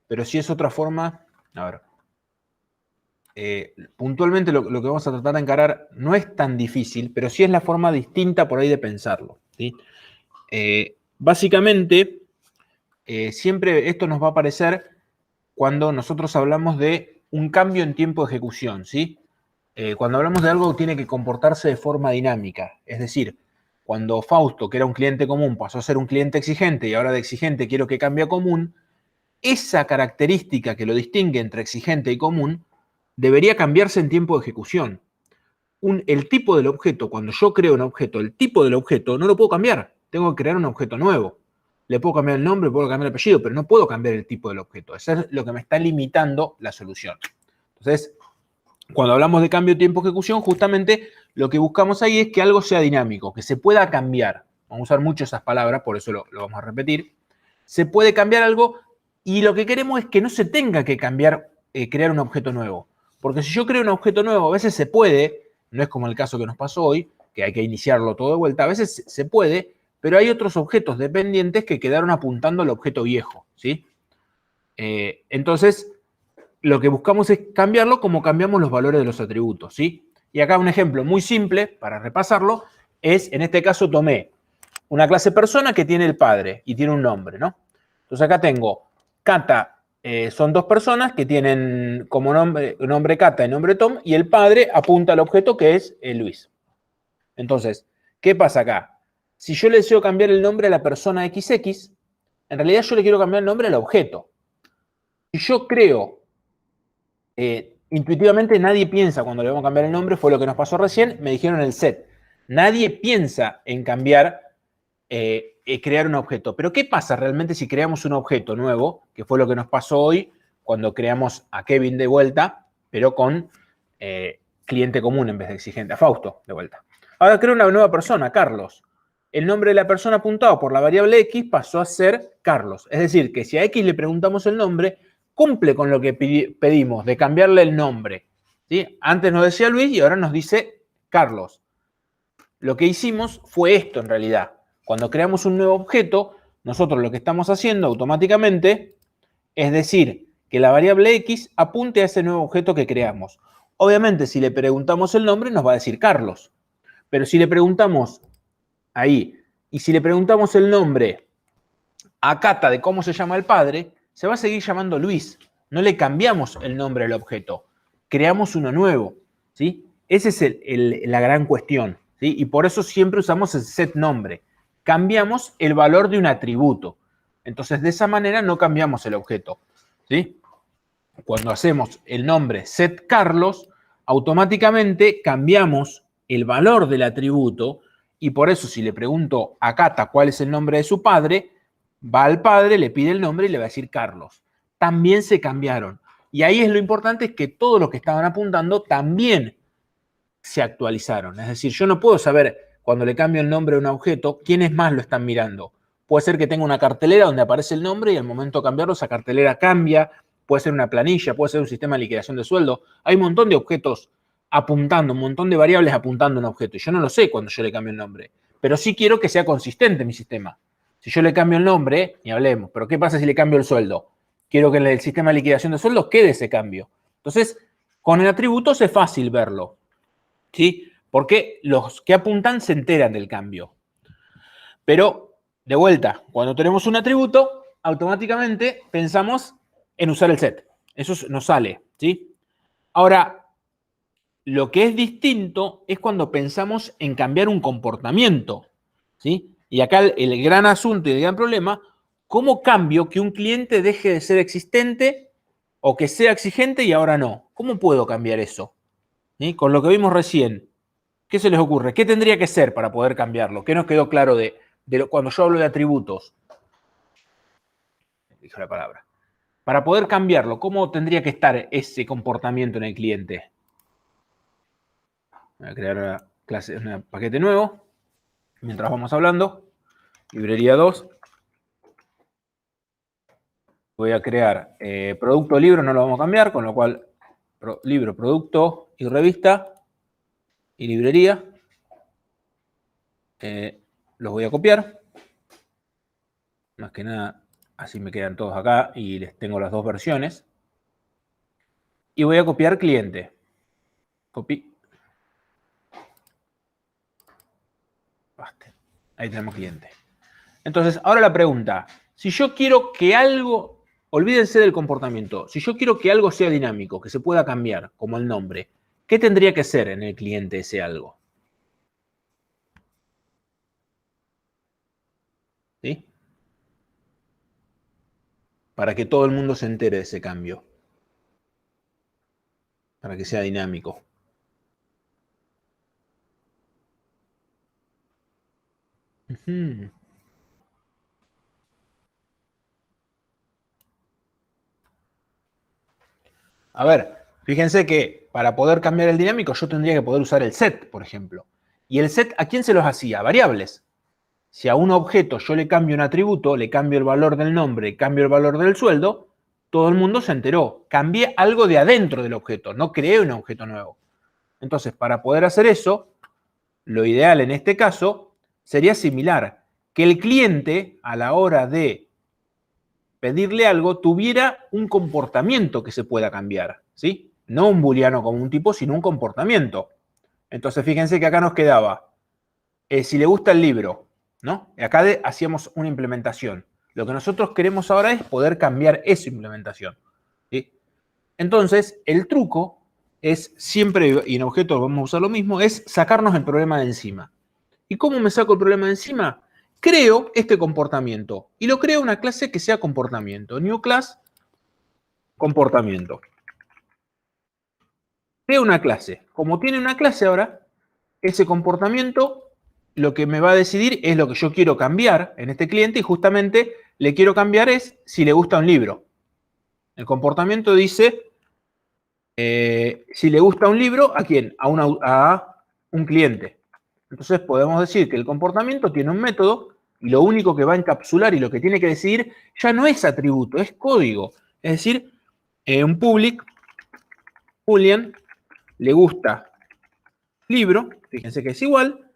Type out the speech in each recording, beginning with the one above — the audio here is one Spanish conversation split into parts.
pero si es otra forma, a ver, puntualmente lo que vamos a tratar de encarar no es tan difícil, pero sí es la forma distinta por ahí de pensarlo, ¿sí? Básicamente, siempre esto nos va a aparecer cuando nosotros hablamos de un cambio en tiempo de ejecución, ¿sí? Cuando hablamos de algo que tiene que comportarse de forma dinámica, es decir, cuando Fausto, que era un cliente común, pasó a ser un cliente exigente y ahora de exigente quiero que cambie a común, esa característica que lo distingue entre exigente y común debería cambiarse en tiempo de ejecución. El tipo del objeto, cuando yo creo un objeto, el tipo del objeto no lo puedo cambiar, tengo que crear un objeto nuevo. Le puedo cambiar el nombre, puedo cambiar el apellido, pero no puedo cambiar el tipo del objeto. Eso es lo que me está limitando la solución. Entonces, cuando hablamos de cambio de tiempo de ejecución, justamente lo que buscamos ahí es que algo sea dinámico, que se pueda cambiar. Vamos a usar mucho esas palabras, por eso lo vamos a repetir. Se puede cambiar algo y lo que queremos es que no se tenga que cambiar, crear un objeto nuevo. Porque si yo creo un objeto nuevo, a veces se puede, no es como el caso que nos pasó hoy, que hay que iniciarlo todo de vuelta, a veces se puede, pero hay otros objetos dependientes que quedaron apuntando al objeto viejo, ¿sí? Entonces, lo que buscamos es cambiarlo como cambiamos los valores de los atributos, ¿sí? Y acá un ejemplo muy simple, para repasarlo, es, en este caso tomé una clase persona que tiene el padre y tiene un nombre, ¿no? Entonces acá tengo Cata, son dos personas que tienen como nombre Cata y nombre Tom, y el padre apunta al objeto que es Luis. Entonces, ¿qué pasa acá? Si yo le deseo cambiar el nombre a la persona XX, en realidad yo le quiero cambiar el nombre al objeto. Si yo creo, intuitivamente nadie piensa cuando le vamos a cambiar el nombre, fue lo que nos pasó recién, me dijeron el set. Nadie piensa en cambiar, crear un objeto. Pero ¿qué pasa realmente si creamos un objeto nuevo? Que fue lo que nos pasó hoy cuando creamos a Kevin de vuelta, pero con cliente común en vez de exigente, a Fausto de vuelta. Ahora creo una nueva persona, Carlos. El nombre de la persona apuntado por la variable X pasó a ser Carlos. Es decir, que si a X le preguntamos el nombre, cumple con lo que pedimos de cambiarle el nombre. ¿Sí? Antes nos decía Luis y ahora nos dice Carlos. Lo que hicimos fue esto en realidad. Cuando creamos un nuevo objeto, nosotros lo que estamos haciendo automáticamente es decir que la variable X apunte a ese nuevo objeto que creamos. Obviamente, si le preguntamos el nombre, nos va a decir Carlos. Pero si le preguntamos ahí, y si le preguntamos el nombre a Cata de cómo se llama el padre, se va a seguir llamando Luis. No le cambiamos el nombre al objeto, creamos uno nuevo, ¿sí? Esa es la gran cuestión, ¿sí? Y por eso siempre usamos el set nombre. Cambiamos el valor de un atributo. Entonces, de esa manera no cambiamos el objeto, ¿sí? Cuando hacemos el nombre set Carlos, automáticamente cambiamos el valor del atributo y por eso si le pregunto a Cata cuál es el nombre de su padre, va al padre, le pide el nombre y le va a decir Carlos. También se cambiaron. Y ahí es lo importante, es que todos los que estaban apuntando también se actualizaron. Es decir, yo no puedo saber cuando le cambio el nombre a un objeto quiénes más lo están mirando. Puede ser que tenga una cartelera donde aparece el nombre y al momento de cambiarlo esa cartelera cambia. Puede ser una planilla, puede ser un sistema de liquidación de sueldo. Hay un montón de objetos apuntando, un montón de variables apuntando a un objeto. Y yo no lo sé cuando yo le cambio el nombre. Pero sí quiero que sea consistente mi sistema. Si yo le cambio el nombre, ni hablemos. Pero ¿qué pasa si le cambio el sueldo? Quiero que en el sistema de liquidación de sueldos quede ese cambio. Entonces, con el atributo es fácil verlo. ¿Sí? Porque los que apuntan se enteran del cambio. Pero, de vuelta, cuando tenemos un atributo, automáticamente pensamos en usar el set. Eso nos sale, ¿sí? Ahora, lo que es distinto es cuando pensamos en cambiar un comportamiento, ¿sí? Y acá el gran asunto y el gran problema, ¿cómo cambio que un cliente deje de ser existente o que sea exigente y ahora no? ¿Cómo puedo cambiar eso? ¿Sí? Con lo que vimos recién, ¿qué se les ocurre? ¿Qué tendría que ser para poder cambiarlo? ¿Qué nos quedó claro cuando yo hablo de atributos? Dijo la palabra. Para poder cambiarlo, ¿cómo tendría que estar ese comportamiento en el cliente? Voy a crear una clase, un paquete nuevo. Mientras vamos hablando, librería 2. Voy a crear producto, libro, no lo vamos a cambiar, con lo cual libro, producto y revista y librería. Los voy a copiar. Más que nada Así me quedan todos acá y les tengo las dos versiones. Y voy a copiar cliente. Copy. Basta. Ahí tenemos cliente. Entonces, ahora la pregunta. Si yo quiero que algo, olvídense del comportamiento, si yo quiero que algo sea dinámico, que se pueda cambiar, como el nombre, ¿qué tendría que ser en el cliente ese algo? ¿Sí? Para que todo el mundo se entere de ese cambio. Para que sea dinámico. Ujú. A ver, fíjense que para poder cambiar el dinámico yo tendría que poder usar el set, por ejemplo. ¿Y el set a quién se los hacía? Variables. Si a un objeto yo le cambio un atributo, le cambio el valor del nombre, cambio el valor del sueldo, todo el mundo se enteró. Cambié algo de adentro del objeto, no creé un objeto nuevo. Entonces, para poder hacer eso, lo ideal en este caso sería similar. Que el cliente, a la hora de pedirle algo, tuviera un comportamiento que se pueda cambiar, ¿sí? No un booleano como un tipo, sino un comportamiento. Entonces, fíjense que acá nos quedaba, si le gusta el libro, ¿no? Acá hacíamos una implementación. Lo que nosotros queremos ahora es poder cambiar esa implementación, ¿sí? Entonces, el truco es siempre, y en objetos vamos a usar lo mismo, es sacarnos el problema de encima. ¿Y cómo me saco el problema de encima? Creo este comportamiento y lo creo una clase que sea comportamiento. New class, comportamiento. Creo una clase. Como tiene una clase ahora, ese comportamiento lo que me va a decidir es lo que yo quiero cambiar en este cliente y justamente le quiero cambiar es si le gusta un libro. El comportamiento dice si le gusta un libro, ¿a quién? A un cliente. Entonces podemos decir que el comportamiento tiene un método y lo único que va a encapsular y lo que tiene que decidir ya no es atributo, es código. Es decir, un public, boolean, le gusta libro, fíjense que es igual,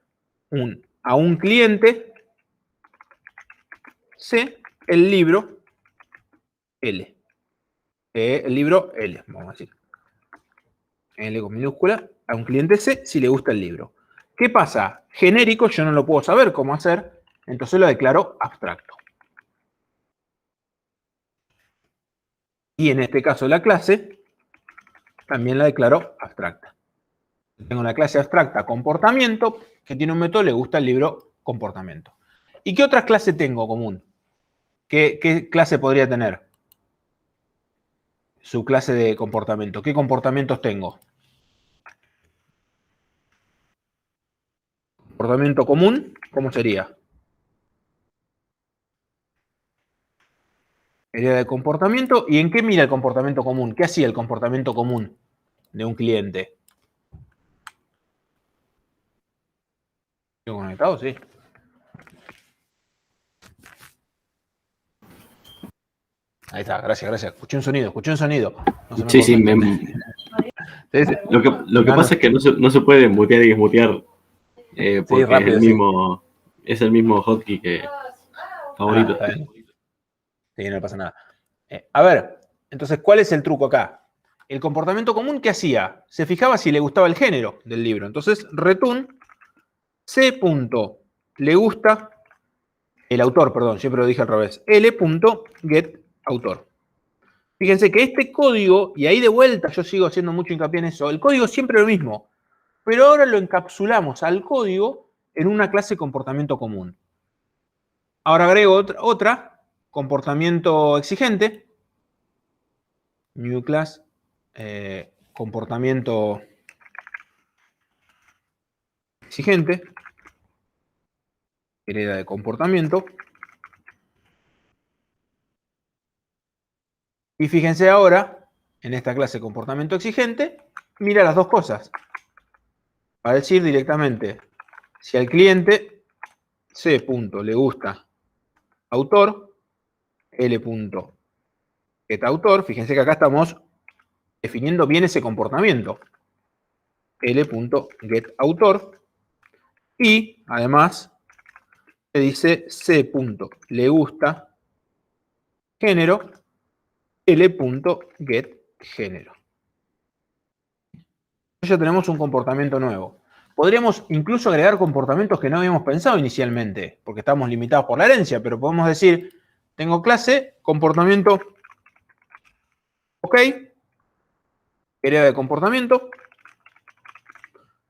a un cliente C, el libro L. El libro L, vamos a decir. L con minúscula, a un cliente C si le gusta el libro. ¿Qué pasa? Genérico, yo no lo puedo saber cómo hacer, entonces lo declaro abstracto. Y en este caso la clase también la declaro abstracta. Tengo una clase abstracta comportamiento que tiene un método le gusta el libro comportamiento. ¿Y qué otras clases tengo común? ¿Qué clase podría tener? Su clase de comportamiento. ¿Qué comportamientos tengo? Comportamiento común, ¿cómo sería? Sería de comportamiento. ¿Y en qué mira el comportamiento común? ¿Qué hacía el comportamiento común de un cliente? ¿Estoy conectado? Sí. Ahí está, gracias. Escuché un sonido. No se me Sí, sí, Sí, sí. lo que pasa es que no se puede mutear y desmutear Sí, porque rápido, es el mismo hotkey que favorito. está bien. Sí, no pasa nada. A ver, entonces, ¿cuál es el truco acá? El comportamiento común, ¿qué hacía? Se fijaba si le gustaba el género del libro. Entonces, return C. Le gusta el autor, perdón, siempre lo dije al revés. L.get autor. Fíjense que este código, y ahí de vuelta yo sigo haciendo mucho hincapié en eso, el código es siempre lo mismo, pero ahora lo encapsulamos al código en una clase comportamiento común. Ahora agrego otra comportamiento exigente, new class, comportamiento exigente, hereda de comportamiento. Y fíjense ahora, en esta clase comportamiento exigente, mira las dos cosas. Va a decir directamente, si al cliente C. le gusta autor, L.getAutor, fíjense que acá estamos definiendo bien ese comportamiento. L.getAutor. Y además se dice C. le gusta género, L.getGénero. Ya tenemos un comportamiento nuevo. Podríamos incluso agregar comportamientos que no habíamos pensado inicialmente, porque estamos limitados por la herencia, pero podemos decir, tengo clase, comportamiento, ok, hereda de comportamiento,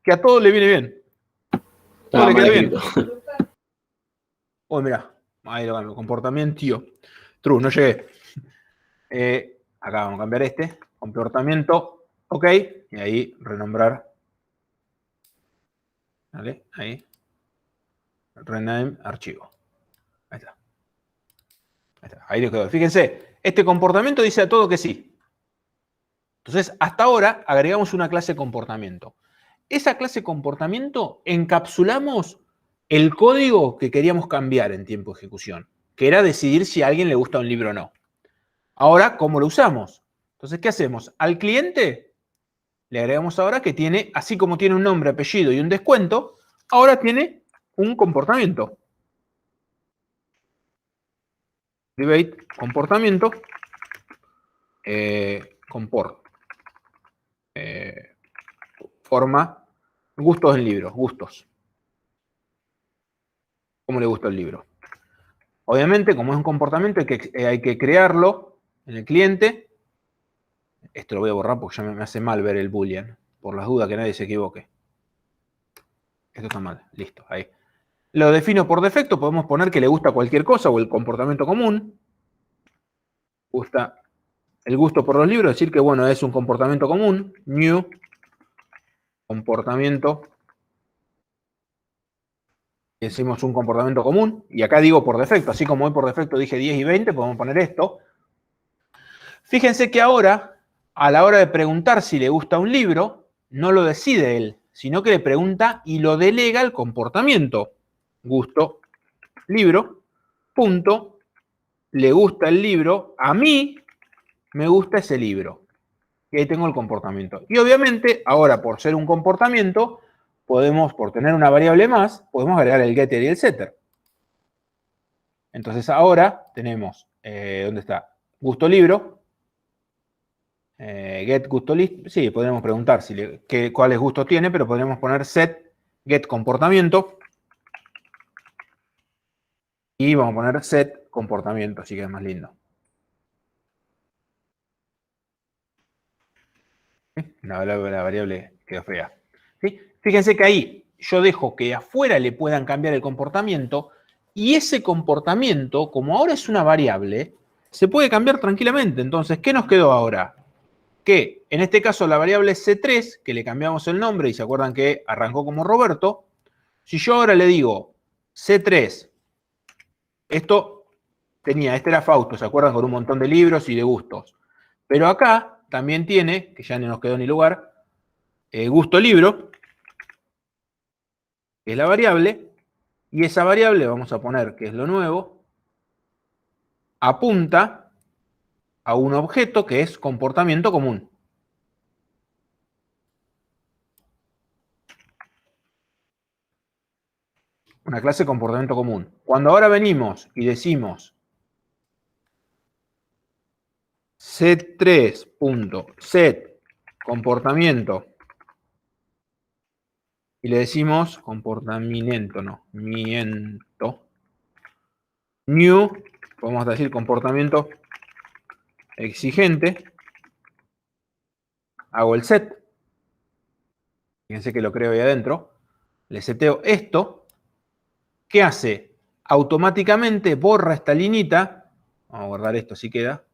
que a todo le viene bien. Todo le queda bien. Oh, mira, ahí lo cambio, comportamiento, true, no llegué. Acá vamos a cambiar este, comportamiento, ok, y ahí renombrar. ¿Vale? Ahí. Rename archivo. Ahí está. Ahí está. Ahí le quedó. Fíjense, este comportamiento dice a todo que sí. Entonces, hasta ahora agregamos una clase comportamiento. Esa clase comportamiento encapsulamos el código que queríamos cambiar en tiempo de ejecución, que era decidir si a alguien le gusta un libro o no. Ahora, ¿cómo lo usamos? Entonces, ¿qué hacemos? Al cliente le agregamos ahora que tiene, así como tiene un nombre, apellido y un descuento, ahora tiene un comportamiento. Debate, comportamiento, comport, forma, gustos del libro, gustos. ¿Cómo le gusta el libro? Obviamente, como es un comportamiento, hay que crearlo en el cliente. Esto lo voy a borrar porque ya me hace mal ver el boolean, por las dudas que nadie se equivoque. Esto está mal, listo, ahí. Lo defino por defecto, podemos poner que le gusta cualquier cosa o el comportamiento común. Gusta el gusto por los libros, decir que bueno, es un comportamiento común. New comportamiento. Decimos un comportamiento común. Y acá digo por defecto, así como hoy por defecto dije 10 y 20, podemos poner esto. Fíjense que ahora, a la hora de preguntar si le gusta un libro, no lo decide él, sino que le pregunta y lo delega al comportamiento. Gusto, libro, punto, le gusta el libro, a mí me gusta ese libro. Y ahí tengo el comportamiento. Y obviamente, ahora por ser un comportamiento, podemos, por tener una variable más, podemos agregar el getter y el setter. Entonces ahora tenemos, ¿dónde está? Gusto libro. Get gusto list. Sí, podríamos preguntar cuáles gustos tiene, pero podríamos poner set get comportamiento. Y vamos a poner set comportamiento, así que es más lindo. La variable quedó fea. ¿Sí? Fíjense que ahí yo dejo que afuera le puedan cambiar el comportamiento y ese comportamiento, como ahora es una variable, se puede cambiar tranquilamente. Entonces, ¿qué nos quedó ahora? Que en este caso la variable C3, que le cambiamos el nombre y se acuerdan que arrancó como Roberto, si yo ahora le digo C3, este era Fausto, ¿se acuerdan? Con un montón de libros y de gustos. Pero acá también tiene, que ya no nos quedó ni lugar, gusto libro, que es la variable, y esa variable, vamos a poner que es lo nuevo, apunta a un objeto que es comportamiento común. Una clase de comportamiento común. Cuando ahora venimos y decimos C3.set comportamiento y le decimos comportamiento, no, miento, new, podemos decir comportamiento exigente, hago el set, fíjense que lo creo ahí adentro, le seteo esto, ¿qué hace? Automáticamente borra esta linita, vamos a guardar esto así queda,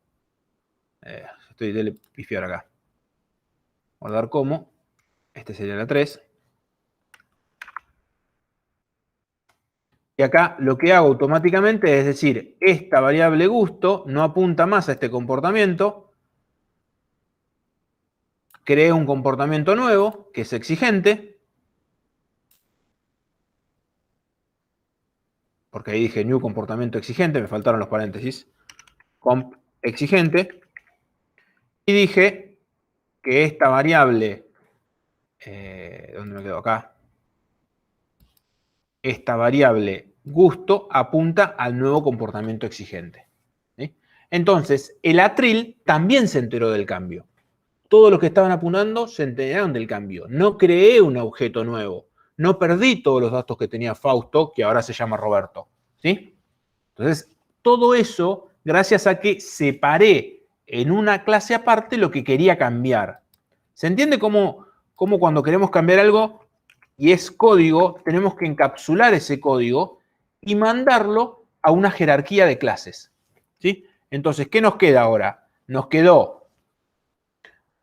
estoy de pifiar acá, guardar como, este sería la 3, y acá lo que hago automáticamente es decir, esta variable gusto no apunta más a este comportamiento, creé un comportamiento nuevo, que es exigente, porque ahí dije new comportamiento exigente, me faltaron los paréntesis, comp exigente, y dije que esta variable, ¿dónde me quedo acá? Esta variable gusto apunta al nuevo comportamiento exigente. ¿Sí? Entonces, el atril también se enteró del cambio. Todos los que estaban apuntando se enteraron del cambio. No creé un objeto nuevo. No perdí todos los datos que tenía Fausto, que ahora se llama Roberto. ¿Sí? Entonces, todo eso, gracias a que separé en una clase aparte lo que quería cambiar. ¿Se entiende cómo cuando queremos cambiar algo y es código, tenemos que encapsular ese código y mandarlo a una jerarquía de clases? ¿Sí? Entonces, ¿qué nos queda ahora? Nos quedó,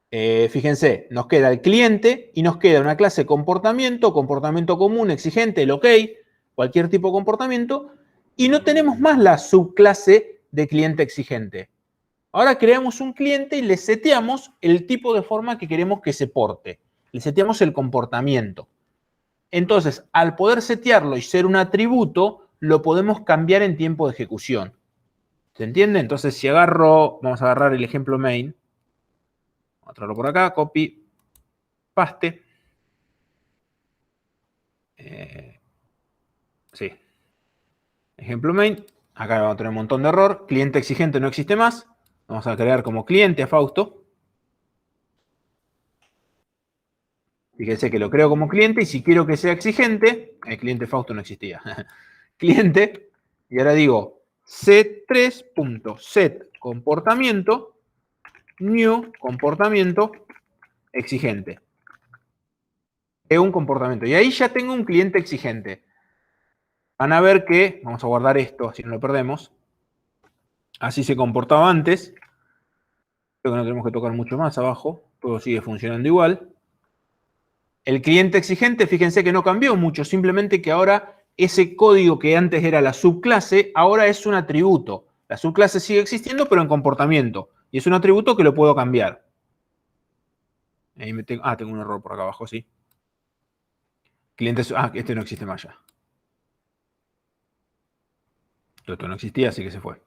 fíjense, nos queda el cliente y nos queda una clase comportamiento, comportamiento común, exigente, el OK, cualquier tipo de comportamiento, y no tenemos más la subclase de cliente exigente. Ahora creamos un cliente y le seteamos el tipo de forma que queremos que se porte. Le seteamos el comportamiento. Entonces, al poder setearlo y ser un atributo, lo podemos cambiar en tiempo de ejecución. ¿Se entiende? Entonces, si agarro, vamos a agarrar el ejemplo main. Vamos a traerlo por acá, copy, paste. Sí. Ejemplo main. Acá vamos a tener un montón de error. Cliente exigente no existe más. Vamos a crear como cliente a Fausto. Fíjense que lo creo como cliente y si quiero que sea exigente, el cliente Fausto no existía. Cliente, y ahora digo c3.set comportamiento new comportamiento exigente. Es un comportamiento. Y ahí ya tengo un cliente exigente. Van a ver que, vamos a guardar esto, así no lo perdemos. Así se comportaba antes. Creo que no tenemos que tocar mucho más abajo. Todo sigue funcionando igual. El cliente exigente, fíjense que no cambió mucho. Simplemente que ahora ese código que antes era la subclase, ahora es un atributo. La subclase sigue existiendo, pero en comportamiento. Y es un atributo que lo puedo cambiar. Ahí tengo un error por acá abajo, sí. Clientes, este no existe más ya. Esto no existía, así que se fue.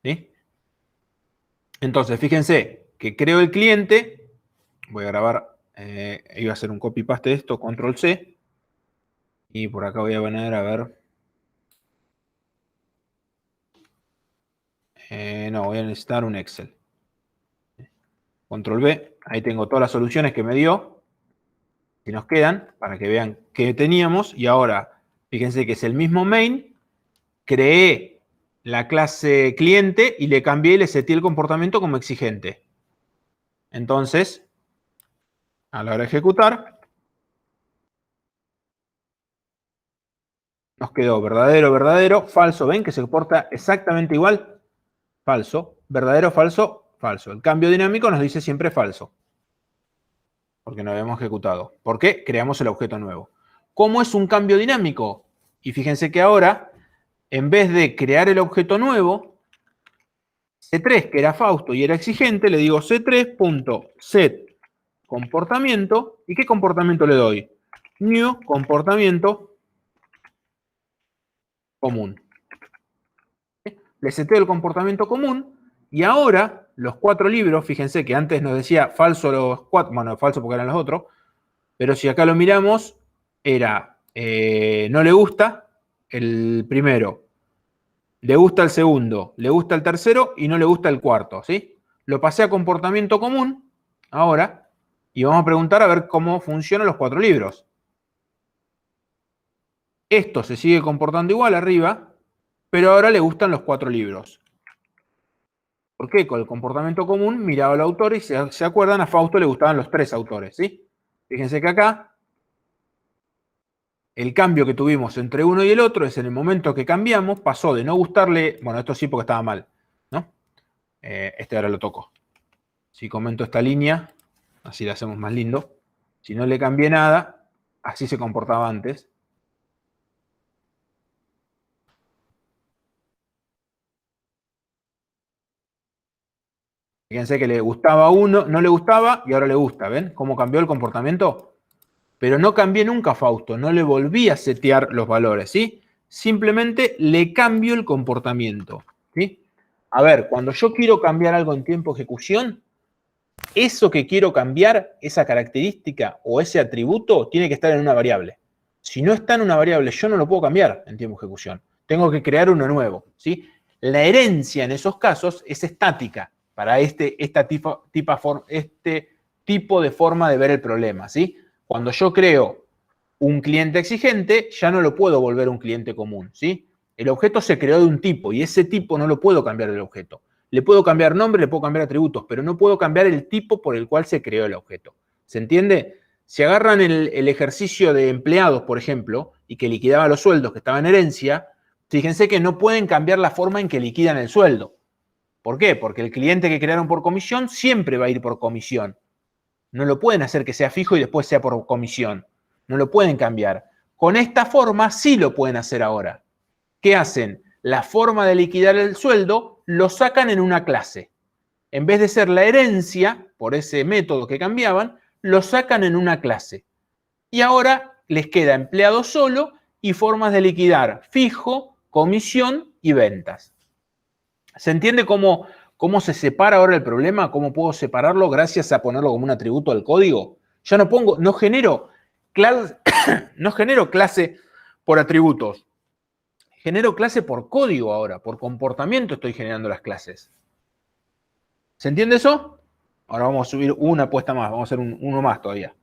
¿Sí? Entonces, fíjense que creo el cliente. Voy a grabar, iba a hacer un copy-paste de esto, control-C. Y por acá voy a poner, a ver. No, voy a necesitar un Excel. Control V, ahí tengo todas las soluciones que me dio, que nos quedan, para que vean qué teníamos. Y ahora, fíjense que es el mismo main, creé la clase cliente y le cambié y le seté el comportamiento como exigente. Entonces, a la hora de ejecutar, nos quedó verdadero, verdadero, falso. ¿Ven que se comporta exactamente igual? Falso, verdadero, falso, falso. El cambio dinámico nos dice siempre falso, porque no habíamos ejecutado. ¿Por qué? Creamos el objeto nuevo. ¿Cómo es un cambio dinámico? Y fíjense que ahora, en vez de crear el objeto nuevo, C3, que era Fausto y era exigente, le digo C3.set comportamiento. ¿Y qué comportamiento le doy? New comportamiento común. Le seteo el comportamiento común y ahora los 4 libros, fíjense que antes nos decía falso los 4, bueno, falso porque eran los otros, pero si acá lo miramos, era no le gusta el primero, le gusta el segundo, le gusta el tercero y no le gusta el cuarto, ¿sí? Lo pasé a comportamiento común ahora y vamos a preguntar a ver cómo funcionan los 4 libros. Esto se sigue comportando igual arriba, pero ahora le gustan los 4 libros. ¿Por qué? Con el comportamiento común miraba al autor y se acuerdan, a Fausto le gustaban los 3 autores, ¿sí? Fíjense que acá el cambio que tuvimos entre uno y el otro es en el momento que cambiamos, pasó de no gustarle, bueno, esto sí porque estaba mal, ¿no? Este ahora lo toco. Si comento esta línea, así la hacemos más lindo. Si no le cambié nada, así se comportaba antes. Fíjense que le gustaba a uno, no le gustaba y ahora le gusta, ¿ven? ¿Cómo cambió el comportamiento? Pero no cambié nunca a Fausto, no le volví a setear los valores, ¿sí? Simplemente le cambio el comportamiento, ¿sí? A ver, cuando yo quiero cambiar algo en tiempo de ejecución, eso que quiero cambiar, esa característica o ese atributo, tiene que estar en una variable. Si no está en una variable, yo no lo puedo cambiar en tiempo de ejecución. Tengo que crear uno nuevo, ¿sí? La herencia en esos casos es estática para este tipo de forma de ver el problema, ¿sí? Cuando yo creo un cliente exigente, ya no lo puedo volver un cliente común, ¿sí? El objeto se creó de un tipo y ese tipo no lo puedo cambiar del objeto. Le puedo cambiar nombre, le puedo cambiar atributos, pero no puedo cambiar el tipo por el cual se creó el objeto. ¿Se entiende? Si agarran el ejercicio de empleados, por ejemplo, y que liquidaba los sueldos que estaban en herencia, fíjense que no pueden cambiar la forma en que liquidan el sueldo. ¿Por qué? Porque el cliente que crearon por comisión siempre va a ir por comisión. No lo pueden hacer que sea fijo y después sea por comisión. No lo pueden cambiar. Con esta forma sí lo pueden hacer ahora. ¿Qué hacen? La forma de liquidar el sueldo lo sacan en una clase. En vez de ser la herencia, por ese método que cambiaban, lo sacan en una clase. Y ahora les queda empleado solo y formas de liquidar fijo, comisión y ventas. ¿Se entiende cómo se separa ahora el problema? ¿Cómo puedo separarlo gracias a ponerlo como un atributo al código? Ya no genero clase por atributos. Genero clase por código ahora, por comportamiento estoy generando las clases. ¿Se entiende eso? Ahora vamos a subir una apuesta más, vamos a hacer uno más todavía.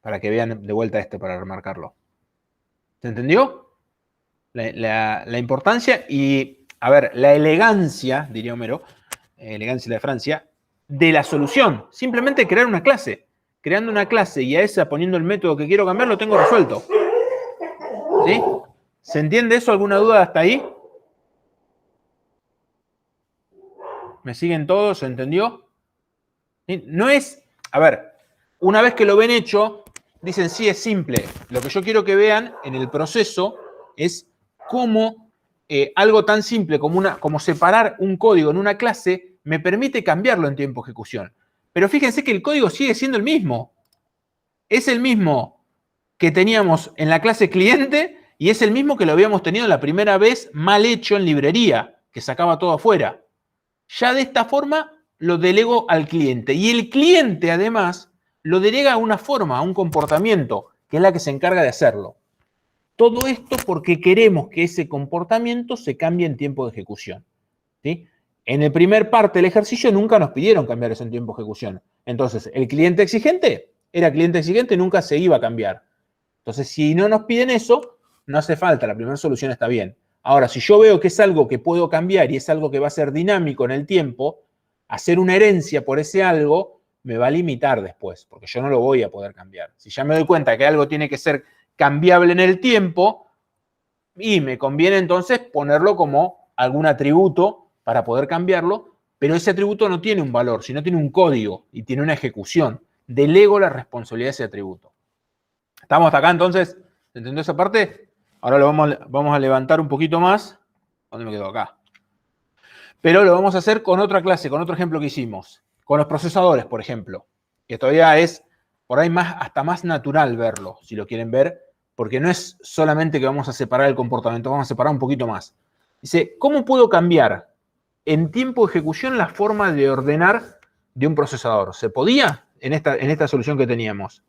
Para que vean de vuelta para remarcarlo. ¿Se entendió? La importancia y, a ver, la elegancia, diría Homero, elegancia de Francia, de la solución. Simplemente crear una clase. Creando una clase y a esa poniendo el método que quiero cambiar, lo tengo resuelto. ¿Sí? ¿Se entiende eso? ¿Alguna duda hasta ahí? ¿Me siguen todos? ¿Se entendió? ¿Sí? No es, a ver, una vez que lo ven hecho, dicen, sí, es simple. Lo que yo quiero que vean en el proceso es cómo algo tan simple como separar un código en una clase me permite cambiarlo en tiempo de ejecución. Pero fíjense que el código sigue siendo el mismo. Es el mismo que teníamos en la clase cliente y es el mismo que lo habíamos tenido la primera vez mal hecho en librería, que sacaba todo afuera. Ya de esta forma lo delego al cliente. Y el cliente, además, lo delega a una forma, a un comportamiento, que es la que se encarga de hacerlo. Todo esto porque queremos que ese comportamiento se cambie en tiempo de ejecución. ¿Sí? En el primer parte del ejercicio nunca nos pidieron cambiar eso en tiempo de ejecución. Entonces, el cliente exigente era cliente exigente, nunca se iba a cambiar. Entonces, si no nos piden eso, no hace falta, la primera solución está bien. Ahora, si yo veo que es algo que puedo cambiar y es algo que va a ser dinámico en el tiempo, hacer una herencia por ese algo me va a limitar después, porque yo no lo voy a poder cambiar. Si ya me doy cuenta que algo tiene que ser cambiable en el tiempo, y me conviene entonces ponerlo como algún atributo para poder cambiarlo, pero ese atributo no tiene un valor, sino tiene un código y tiene una ejecución. Delego la responsabilidad de ese atributo. ¿Estamos hasta acá entonces? ¿Entendió esa parte? Ahora lo vamos a levantar un poquito más. ¿Dónde me quedo? Acá. Pero lo vamos a hacer con otra clase, con otro ejemplo que hicimos. Con los procesadores, por ejemplo. Que todavía es por ahí hasta más natural verlo, si lo quieren ver, porque no es solamente que vamos a separar el comportamiento, vamos a separar un poquito más. Dice, ¿cómo puedo cambiar en tiempo de ejecución la forma de ordenar de un procesador? ¿Se podía en esta solución que teníamos?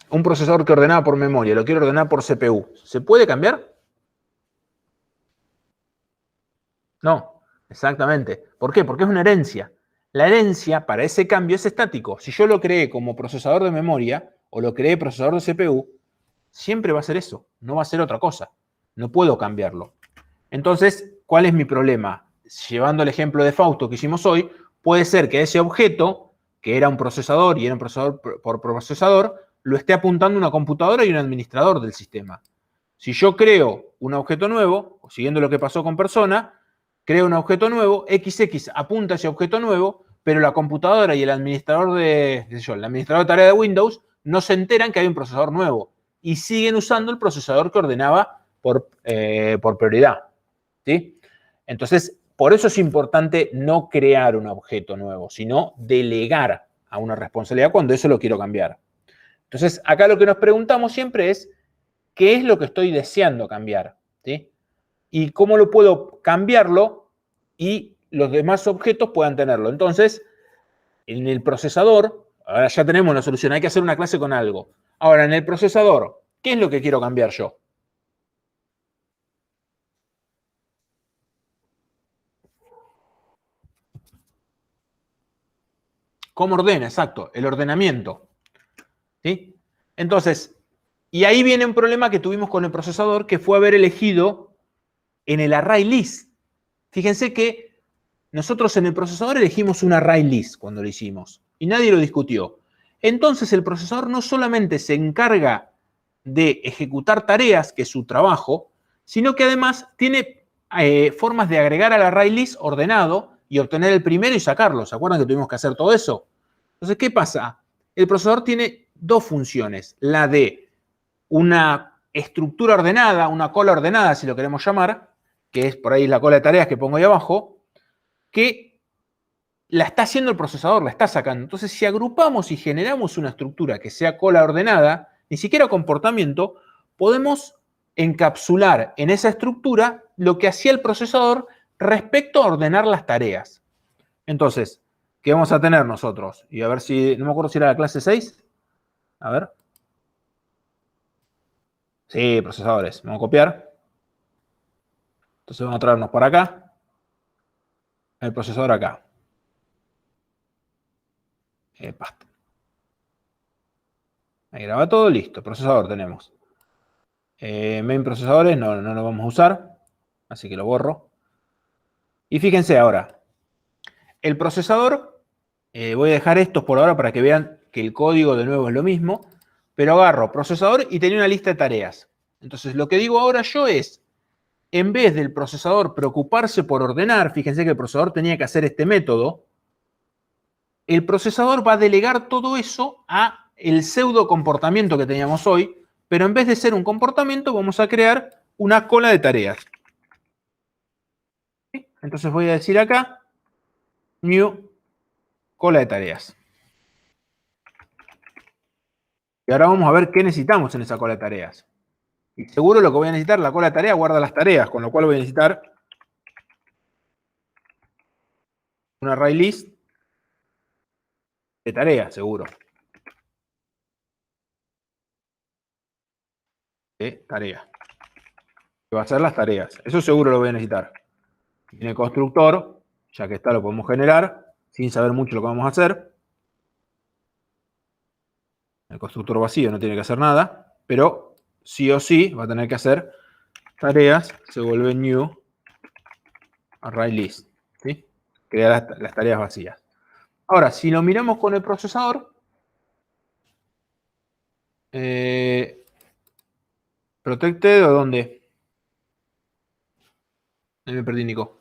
Un procesador que ordenaba por memoria, lo quiero ordenar por CPU. ¿Se puede cambiar? No, exactamente. ¿Por qué? Porque es una herencia. La herencia para ese cambio es estático. Si yo lo creé como procesador de memoria o lo creé procesador de CPU, siempre va a ser eso, no va a ser otra cosa. No puedo cambiarlo. Entonces, ¿cuál es mi problema? Llevando el ejemplo de Fausto que hicimos hoy, puede ser que ese objeto, que era un procesador y era un procesador por procesador, lo esté apuntando una computadora y un administrador del sistema. Si yo creo un objeto nuevo, siguiendo lo que pasó con persona, creo un objeto nuevo, XX apunta a ese objeto nuevo, pero la computadora y el administrador de tarea de Windows no se enteran que hay un procesador nuevo y siguen usando el procesador que ordenaba por prioridad. ¿Sí? Entonces, por eso es importante no crear un objeto nuevo, sino delegar a una responsabilidad cuando eso lo quiero cambiar. Entonces, acá lo que nos preguntamos siempre es, ¿qué es lo que estoy deseando cambiar? ¿Sí? Y cómo lo puedo cambiarlo y los demás objetos puedan tenerlo. Entonces, en el procesador, ahora ya tenemos la solución, hay que hacer una clase con algo. Ahora, en el procesador, ¿qué es lo que quiero cambiar yo? ¿Cómo ordena? Exacto, el ordenamiento. ¿Sí? Entonces, y ahí viene un problema que tuvimos con el procesador, que fue haber elegido en el array list. Fíjense que nosotros en el procesador elegimos un array list cuando lo hicimos, y nadie lo discutió. Entonces el procesador no solamente se encarga de ejecutar tareas, que es su trabajo, sino que además tiene formas de agregar al array list ordenado y obtener el primero y sacarlo. ¿Se acuerdan que tuvimos que hacer todo eso? Entonces, ¿qué pasa? El procesador tiene dos funciones. La de una estructura ordenada, una cola ordenada, si lo queremos llamar, que es por ahí la cola de tareas que pongo ahí abajo, que la está haciendo el procesador, la está sacando. Entonces, si agrupamos y generamos una estructura que sea cola ordenada, ni siquiera comportamiento, podemos encapsular en esa estructura lo que hacía el procesador respecto a ordenar las tareas. Entonces, ¿qué vamos a tener nosotros? Y a ver si, no me acuerdo si era la clase 6. A ver. Sí, procesadores. Vamos a copiar. Entonces vamos a traernos por acá. El procesador acá. Basta. Ahí graba todo, listo. Procesador tenemos. Main procesadores no lo vamos a usar. Así que lo borro. Y fíjense ahora. El procesador, voy a dejar estos por ahora para que vean que el código de nuevo es lo mismo. Pero agarro procesador y tenía una lista de tareas. Entonces lo que digo ahora yo es, en vez del procesador preocuparse por ordenar, fíjense que el procesador tenía que hacer este método, el procesador va a delegar todo eso a el pseudo comportamiento que teníamos hoy, pero en vez de ser un comportamiento vamos a crear una cola de tareas. ¿Sí? Entonces voy a decir acá, new cola de tareas. Y ahora vamos a ver qué necesitamos en esa cola de tareas. Y seguro lo que voy a necesitar, la cola de tareas guarda las tareas, con lo cual voy a necesitar un array list de tareas, seguro. De tarea. Que va a ser las tareas. Eso seguro lo voy a necesitar. En el constructor, ya que está, lo podemos generar, sin saber mucho lo que vamos a hacer. El constructor vacío no tiene que hacer nada, pero sí o sí va a tener que hacer tareas, se vuelve new array list. ¿Sí? Crear las tareas vacías. Ahora, si lo miramos con el procesador, protected o dónde? Ahí me perdí, Nico.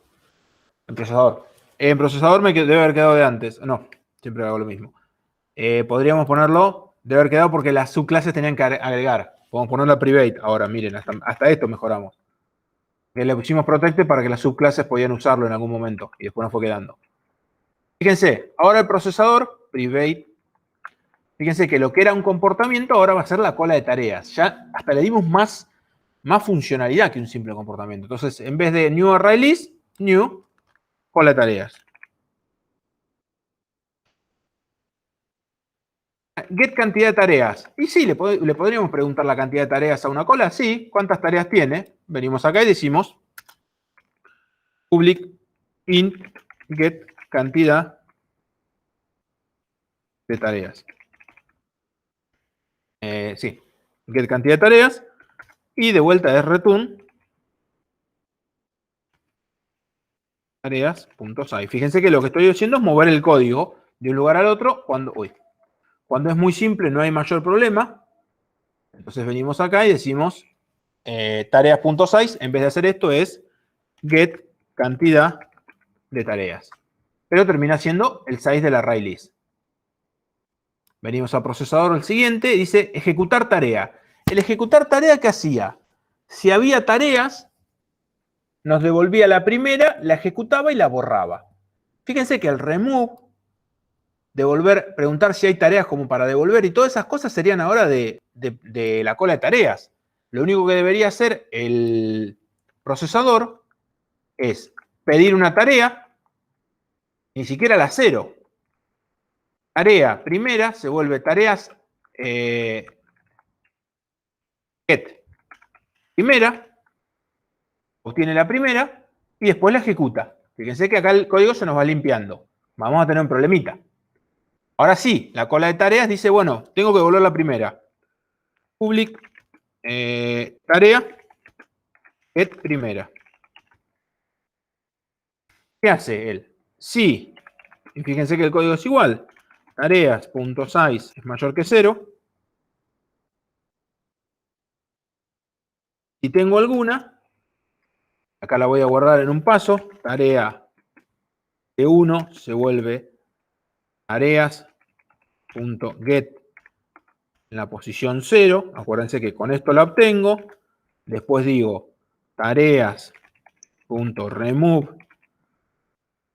En procesador. En procesador me debe haber quedado de antes. No, siempre hago lo mismo. Podríamos ponerlo, debe haber quedado porque las subclases tenían que agregar. Podemos ponerlo a private. Ahora, miren, hasta esto mejoramos. Que le pusimos protected para que las subclases podían usarlo en algún momento. Y después nos fue quedando. Fíjense, ahora el procesador, private. Fíjense que lo que era un comportamiento ahora va a ser la cola de tareas. Ya hasta le dimos más funcionalidad que un simple comportamiento. Entonces, en vez de new array list, new cola de tareas. Get cantidad de tareas. Y sí, le podríamos preguntar la cantidad de tareas a una cola. Sí, ¿cuántas tareas tiene? Venimos acá y decimos public int get cantidad de tareas. Sí, get cantidad de tareas. Y de vuelta es return tareas.size. Fíjense que lo que estoy haciendo es mover el código de un lugar al otro cuando es muy simple, no hay mayor problema. Entonces venimos acá y decimos tareas.size. En vez de hacer esto es get cantidad de tareas. Pero termina siendo el size del array list. Venimos al procesador, el siguiente, dice ejecutar tarea. El ejecutar tarea, ¿qué hacía? Si había tareas, nos devolvía la primera, la ejecutaba y la borraba. Fíjense que el remove, devolver, preguntar si hay tareas como para devolver y todas esas cosas serían ahora de la cola de tareas. Lo único que debería hacer el procesador es pedir una tarea, ni siquiera la cero. Tarea primera se vuelve tareas get primera, obtiene la primera y después la ejecuta. Fíjense que acá el código se nos va limpiando. Vamos a tener un problemita. Ahora sí, la cola de tareas dice, bueno, tengo que devolver la primera. Public tarea get primera. ¿Qué hace él? Sí, y fíjense que el código es igual. Tareas.size es mayor que 0. Si tengo alguna, acá la voy a guardar en un paso. Tarea de 1 se vuelve tareas.get en la posición 0. Acuérdense que con esto la obtengo. Después digo tareas.remove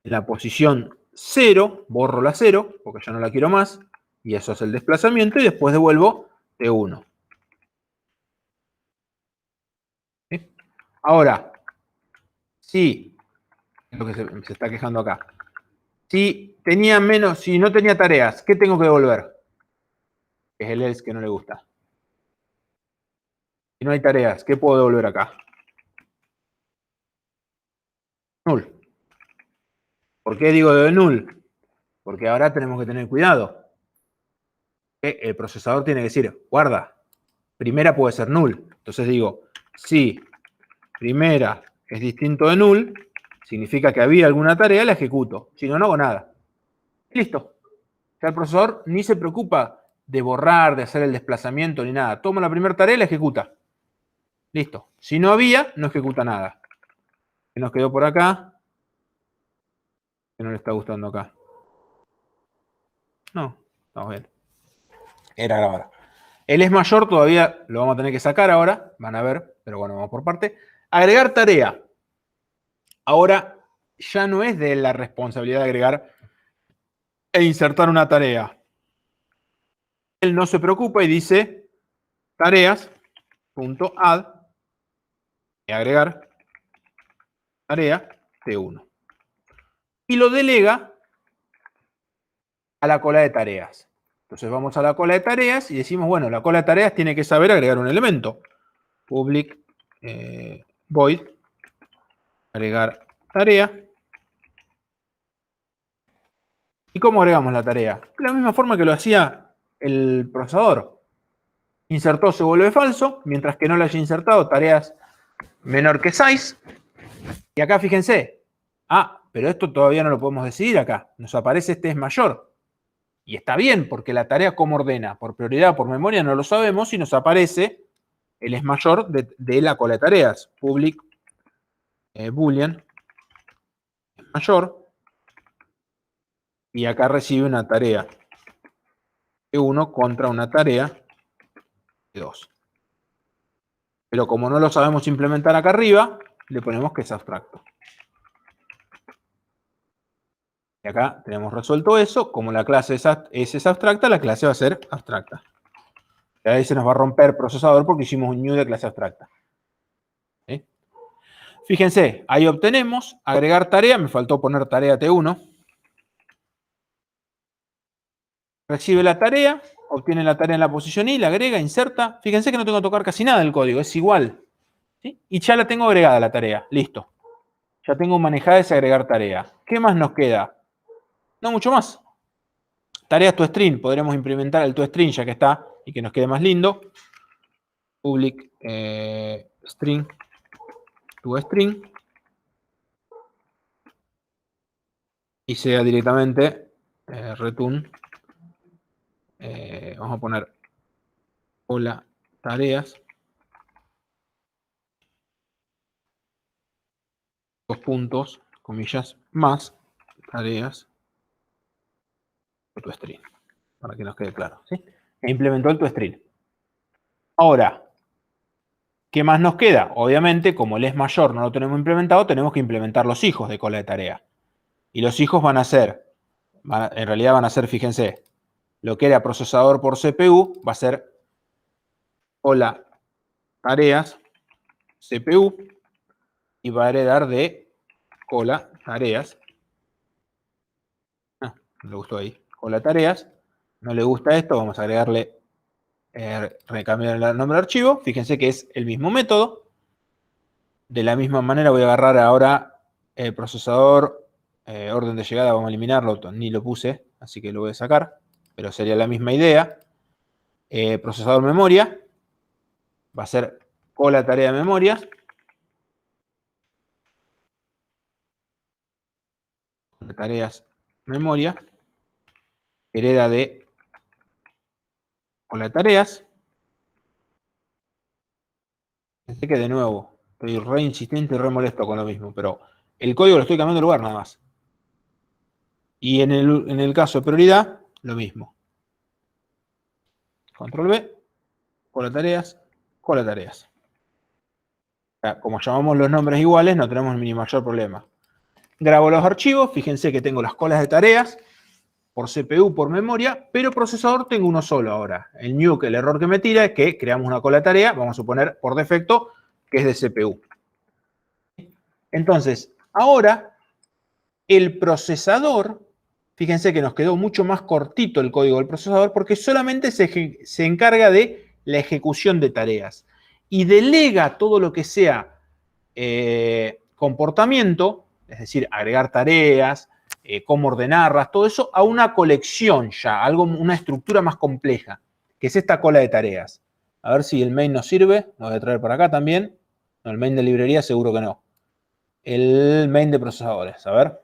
en la posición 0. Borro la 0 porque ya no la quiero más. Y eso es el desplazamiento. Y después devuelvo T1. ¿Sí? Ahora, si, es lo que se está quejando acá. Si no tenía tareas, ¿qué tengo que devolver? Es el else que no le gusta. Si no hay tareas, ¿qué puedo devolver acá? Null. ¿Por qué digo de null? Porque ahora tenemos que tener cuidado. El procesador tiene que decir, guarda, primera puede ser null. Entonces digo, si primera es distinto de null, significa que había alguna tarea, la ejecuto. Si no, no hago nada. Listo. Ya el procesador ni se preocupa de borrar, de hacer el desplazamiento, ni nada. Toma la primera tarea y la ejecuta. Listo. Si no había, no ejecuta nada. ¿Qué nos quedó por acá? ¿Qué no le está gustando acá? No, estamos bien. Era grabar. El es mayor todavía lo vamos a tener que sacar ahora. Van a ver, pero bueno, vamos por parte. Agregar tarea. Ahora ya no es de la responsabilidad de agregar e insertar una tarea. Él no se preocupa y dice tareas.add y agregar tarea T1. Y lo delega a la cola de tareas. Entonces vamos a la cola de tareas y decimos, bueno, la cola de tareas tiene que saber agregar un elemento. Public void agregar tarea. ¿Y cómo agregamos la tarea? De la misma forma que lo hacía el procesador. Insertó se vuelve falso, mientras que no lo haya insertado tareas menor que size. Y acá fíjense, pero esto todavía no lo podemos decidir acá. Nos aparece este es mayor. Y está bien, porque la tarea cómo ordena, por prioridad, por memoria, no lo sabemos, y nos aparece el es mayor de la cola de tareas. Public boolean es mayor. Y acá recibe una tarea de 1 contra una tarea de 2. Pero como no lo sabemos implementar acá arriba, le ponemos que es abstracto. Y acá tenemos resuelto eso. Como la clase es abstracta, la clase va a ser abstracta. Y ahí se nos va a romper el procesador porque hicimos un new de clase abstracta. ¿Sí? Fíjense, ahí obtenemos agregar tarea. Me faltó poner tarea T1. Recibe la tarea, obtiene la tarea en la posición I, la agrega, inserta. Fíjense que no tengo que tocar casi nada del código, es igual. ¿Sí? Y ya la tengo agregada la tarea, listo. Ya tengo manejada ese agregar tarea. ¿Qué más nos queda? No mucho más. Tareas toString, podremos implementar el toString ya que está y que nos quede más lindo. Public string toString. Y sea directamente return. Vamos a poner hola tareas. 2 puntos, comillas, más tareas de toString, para que nos quede claro. ¿Sí? E implementó el toString. Ahora, ¿qué más nos queda? Obviamente, como el es mayor no lo tenemos implementado, tenemos que implementar los hijos de cola de tarea. Y los hijos van a ser, en realidad van a ser, fíjense, lo que era procesador por CPU, va a ser hola tareas CPU y va a heredar de cola tareas. No le gustó ahí. Cola tareas. No le gusta esto, vamos a agregarle, recambiar el nombre de archivo. Fíjense que es el mismo método. De la misma manera voy a agarrar ahora el procesador, orden de llegada, vamos a eliminarlo, ni lo puse, así que lo voy a sacar. pero sería la misma idea. Procesador memoria, va a ser cola tarea de memoria. Tareas memoria, hereda de cola de tareas. Pensé que de nuevo, estoy re insistente y re molesto con lo mismo, pero el código lo estoy cambiando de lugar nada más. Y en el caso de prioridad, lo mismo. Control B, cola tareas, cola tareas. Como llamamos los nombres iguales, no tenemos ni mayor problema. Grabo los archivos, fíjense que tengo las colas de tareas, por CPU, por memoria, pero procesador tengo uno solo ahora. El nuke, el error que me tira es que creamos una cola de tarea, vamos a suponer por defecto que es de CPU. Entonces, ahora el procesador, fíjense que nos quedó mucho más cortito el código del procesador porque solamente se encarga de la ejecución de tareas y delega todo lo que sea comportamiento, es decir, agregar tareas, cómo ordenarlas, todo eso a una colección ya, una estructura más compleja, que es esta cola de tareas. A ver si el main nos sirve, lo voy a traer por acá también. No, el main de librería seguro que no. El main de procesadores, a ver.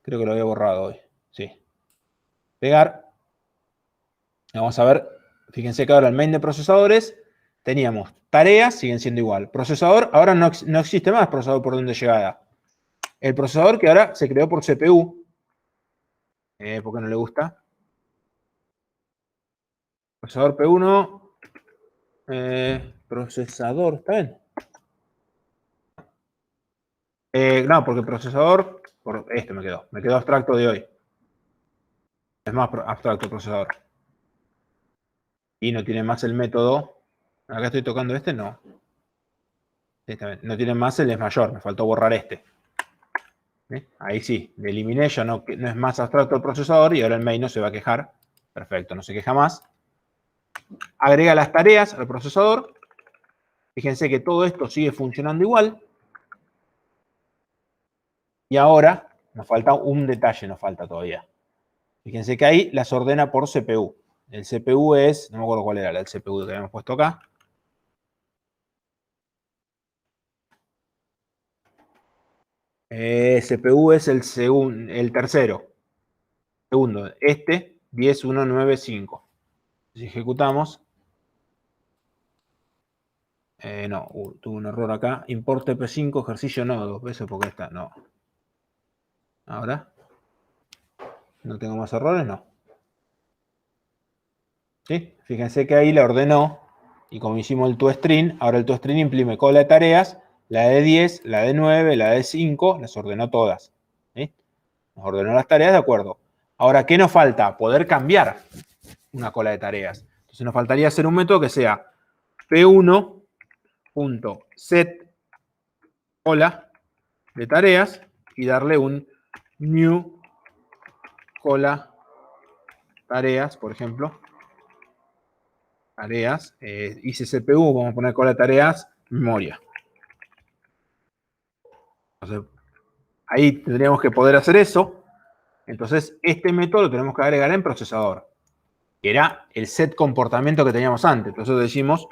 Creo que lo había borrado hoy. Sí. Pegar. Vamos a ver. Fíjense que ahora el main de procesadores teníamos tareas, siguen siendo igual. Procesador, ahora no existe más procesador por orden de llegada. El procesador que ahora se creó por CPU. ¿Por qué no le gusta? Procesador P1. Procesador, ¿está bien? No, porque procesador, por este me quedó abstracto de hoy. Es más abstracto el procesador. Y no tiene más el método. Acá estoy tocando este, no. No tiene más el es mayor, me faltó borrar este. Ahí sí, le eliminé, ya no es más abstracto el procesador y ahora el main no se va a quejar. Perfecto, no se queja más. Agrega las tareas al procesador. Fíjense que todo esto sigue funcionando igual. Y ahora nos falta un detalle, nos falta todavía. Fíjense que ahí las ordena por CPU. El CPU es, no me acuerdo cuál era el CPU que habíamos puesto acá. CPU es el tercero. Segundo, este 10195. Si ejecutamos. No, tuve un error acá. Import TP5, ejercicio nodo. ¿Eso porque está? No. Ahora. ¿No tengo más errores? No. ¿Sí? Fíjense que ahí la ordenó. Y como hicimos el toString, ahora el toString imprime cola de tareas. La de 10, la de 9, la de 5. Las ordenó todas. ¿Sí? Nos ordenó las tareas de acuerdo. Ahora, ¿qué nos falta? Poder cambiar una cola de tareas. Entonces nos faltaría hacer un método que sea p1.set cola de tareas y darle un new cola tareas, por ejemplo. Tareas, hice CPU, vamos a poner cola de tareas, memoria. Entonces, ahí tendríamos que poder hacer eso. Entonces, este método lo tenemos que agregar en procesador, que era el set comportamiento que teníamos antes. Entonces decimos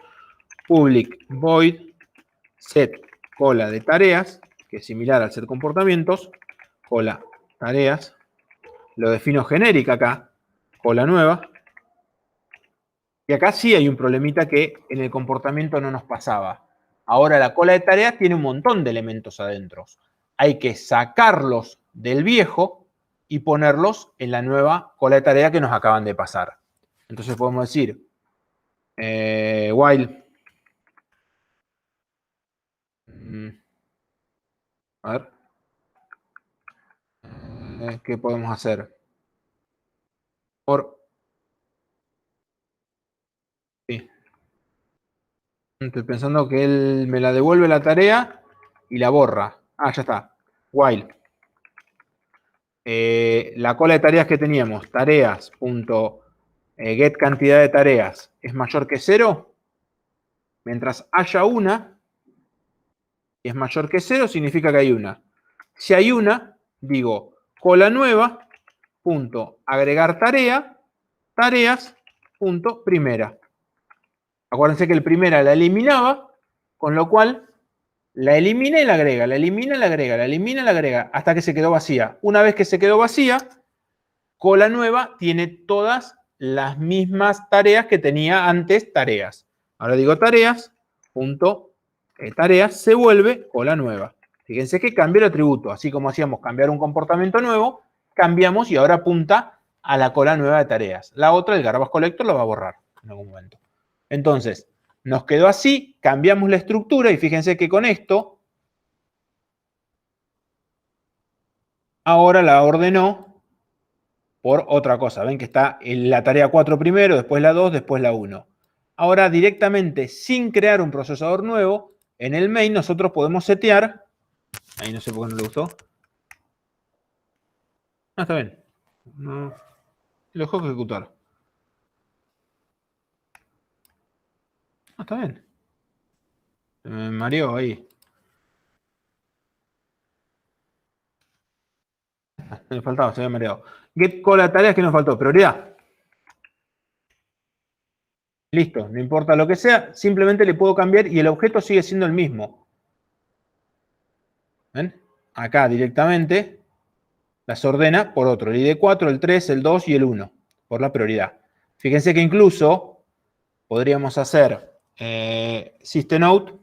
public void set cola de tareas, que es similar al set comportamientos, cola tareas, lo defino genérica acá, cola nueva, y acá sí hay un problemita que en el comportamiento no nos pasaba. Ahora la cola de tareas tiene un montón de elementos adentro. Hay que sacarlos del viejo y ponerlos en la nueva cola de tarea que nos acaban de pasar. Entonces podemos decir while. A ver. ¿Qué podemos hacer? Por. Sí. Estoy pensando que él me la devuelve la tarea y la borra. Ah, ya está. While. La cola de tareas que teníamos, tareas.get cantidad de tareas es mayor que 0. Mientras haya una y es mayor que 0, significa que hay una. Si hay una, digo cola nueva punto agregar tarea, tareas, punto primera. Acuérdense que el primera la eliminaba, con lo cual la elimina y la agrega, la elimina y la agrega, la elimina y la agrega, hasta que se quedó vacía. Una vez que se quedó vacía, cola nueva tiene todas las mismas tareas que tenía antes tareas. Ahora digo tareas, punto, tareas, se vuelve cola nueva. Fíjense que cambia el atributo. Así como hacíamos cambiar un comportamiento nuevo, cambiamos y ahora apunta a la cola nueva de tareas. La otra, el garbage collector, lo va a borrar en algún momento. Entonces, nos quedó así, cambiamos la estructura y fíjense que con esto, ahora la ordenó por otra cosa. Ven que está en la tarea 4 primero, después la 2, después la 1. Ahora directamente, sin crear un procesador nuevo, en el main nosotros podemos setear, ahí no sé por qué no le gustó. Ah, está bien. No, lo dejó ejecutar. Ah, está bien. Se me mareó ahí. Me faltaba, se había mareado. Get cola tareas que nos faltó. Prioridad. Listo, no importa lo que sea, simplemente le puedo cambiar y el objeto sigue siendo el mismo. ¿Ven? Acá directamente las ordena por otro. El ID4, el 3, el 2 y el 1. Por la prioridad. Fíjense que incluso podríamos hacer system out.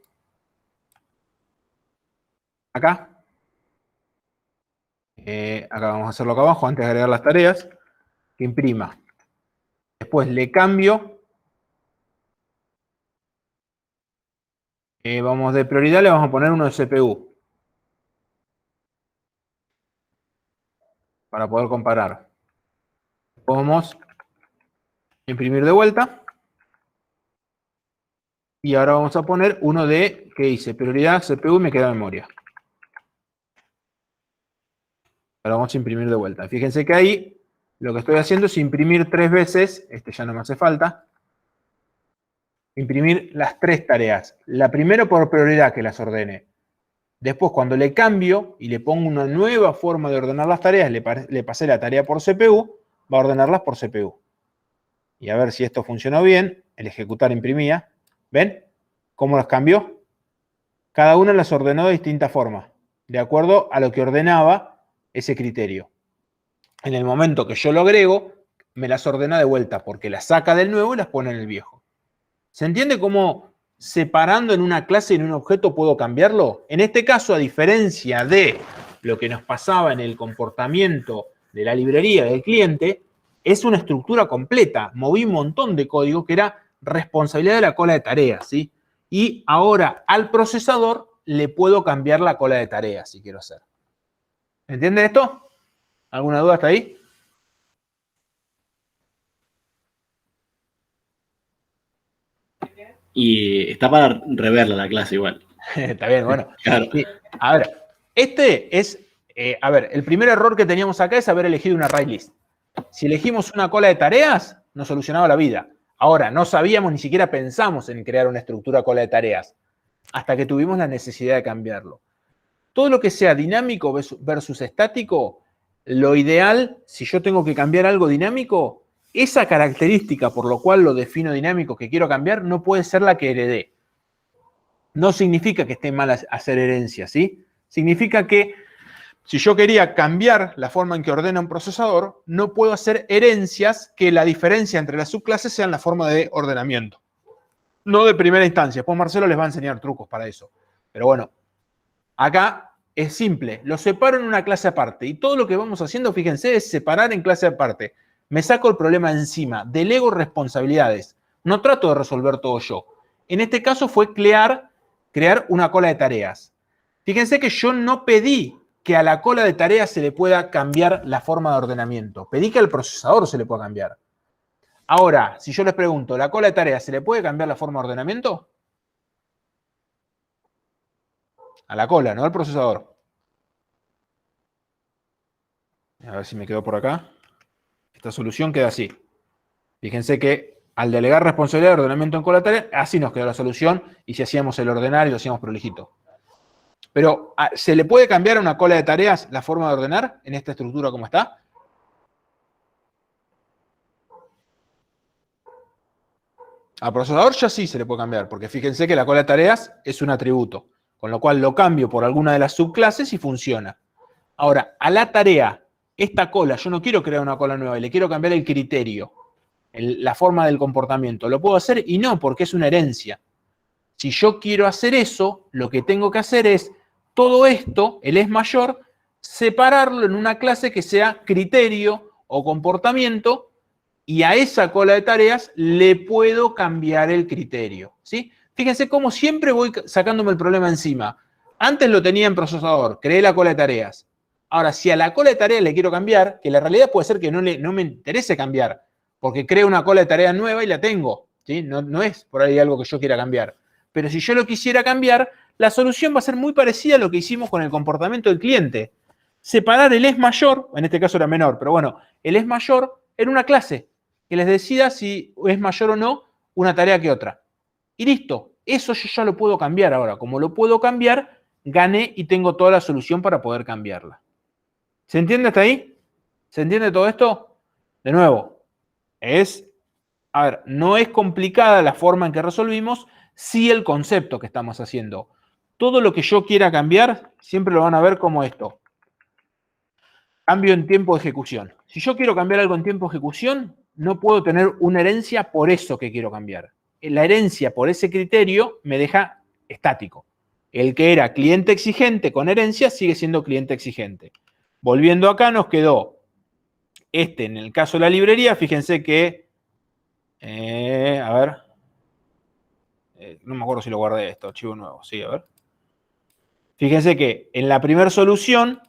Acá. Acá vamos a hacerlo acá abajo antes de agregar las tareas. Que imprima. Después le cambio. Vamos de prioridad, le vamos a poner uno de CPU. Para poder comparar. Podemos imprimir de vuelta. Y ahora vamos a poner uno de, ¿qué hice? Prioridad, CPU y me queda memoria. Ahora vamos a imprimir de vuelta. Fíjense que ahí lo que estoy haciendo es imprimir 3 veces. Este ya no me hace falta. Imprimir las 3 tareas. La primera por prioridad que las ordene. Después cuando le cambio y le pongo una nueva forma de ordenar las tareas, le pasé la tarea por CPU, va a ordenarlas por CPU. Y a ver si esto funcionó bien. El ejecutar imprimía. ¿Ven? ¿Cómo las cambió? Cada una las ordenó de distinta forma. De acuerdo a lo que ordenaba ese criterio. En el momento que yo lo agrego, me las ordena de vuelta, porque las saca del nuevo y las pone en el viejo. ¿Se entiende cómo separando en una clase y en un objeto puedo cambiarlo? En este caso, a diferencia de lo que nos pasaba en el comportamiento de la librería del cliente, es una estructura completa. Moví un montón de código que era responsabilidad de la cola de tareas, ¿sí? Y ahora al procesador le puedo cambiar la cola de tareas si quiero hacer. ¿Entienden esto? ¿Alguna duda hasta ahí? Y está para reverla la clase igual. Está bien, bueno. Claro. Sí. A ver, este es, el primer error que teníamos acá es haber elegido una array list. Si elegimos una cola de tareas, nos solucionaba la vida. Ahora, no sabíamos, ni siquiera pensamos en crear una estructura cola de tareas, hasta que tuvimos la necesidad de cambiarlo. Todo lo que sea dinámico versus estático, lo ideal, si yo tengo que cambiar algo dinámico, esa característica por lo cual lo defino dinámico que quiero cambiar, no puede ser la que heredé. No significa que esté mal hacer herencia, ¿sí? Significa que si yo quería cambiar la forma en que ordena un procesador, no puedo hacer herencias que la diferencia entre las subclases sean la forma de ordenamiento. No de primera instancia. Después Marcelo les va a enseñar trucos para eso. Pero bueno, acá es simple. Lo separo en una clase aparte. Y todo lo que vamos haciendo, fíjense, es separar en clase aparte. Me saco el problema encima. Delego responsabilidades. No trato de resolver todo yo. En este caso fue crear una cola de tareas. Fíjense que yo no pedí que a la cola de tareas se le pueda cambiar la forma de ordenamiento. Pedí que al procesador se le pueda cambiar. Ahora, si yo les pregunto, ¿la cola de tareas se le puede cambiar la forma de ordenamiento? A la cola, no al procesador. A ver si me quedo por acá. Esta solución queda así. Fíjense que al delegar responsabilidad de ordenamiento en cola de tareas, así nos quedó la solución y si hacíamos el ordenar y lo hacíamos prolijito. Pero, ¿se le puede cambiar a una cola de tareas la forma de ordenar en esta estructura como está? Al procesador ya sí se le puede cambiar, porque fíjense que la cola de tareas es un atributo, con lo cual lo cambio por alguna de las subclases y funciona. Ahora, a la tarea, esta cola, yo no quiero crear una cola nueva y le quiero cambiar el criterio, la forma del comportamiento. ¿Lo puedo hacer? Y no, porque es una herencia. Si yo quiero hacer eso, lo que tengo que hacer es todo esto, el es mayor, separarlo en una clase que sea criterio o comportamiento, y a esa cola de tareas le puedo cambiar el criterio, ¿sí? Fíjense cómo siempre voy sacándome el problema encima. Antes lo tenía en procesador, creé la cola de tareas. Ahora, si a la cola de tareas le quiero cambiar, que la realidad puede ser que no me interese cambiar, porque creo una cola de tareas nueva y la tengo, ¿sí? No es por ahí algo que yo quiera cambiar. Pero si yo lo quisiera cambiar, la solución va a ser muy parecida a lo que hicimos con el comportamiento del cliente. Separar el es mayor, en este caso era menor, pero bueno, el es mayor en una clase que les decida si es mayor o no una tarea que otra. Y listo, eso yo ya lo puedo cambiar ahora. Como lo puedo cambiar, gané y tengo toda la solución para poder cambiarla. ¿Se entiende hasta ahí? ¿Se entiende todo esto? De nuevo, no es complicada la forma en que resolvimos, sí el concepto que estamos haciendo. Todo lo que yo quiera cambiar, siempre lo van a ver como esto. Cambio en tiempo de ejecución. Si yo quiero cambiar algo en tiempo de ejecución, no puedo tener una herencia por eso que quiero cambiar. La herencia por ese criterio me deja estático. El que era cliente exigente con herencia sigue siendo cliente exigente. Volviendo acá nos quedó en el caso de la librería, fíjense que, no me acuerdo si lo guardé esto, archivo nuevo, sí, a ver. Fíjense que en la primera solución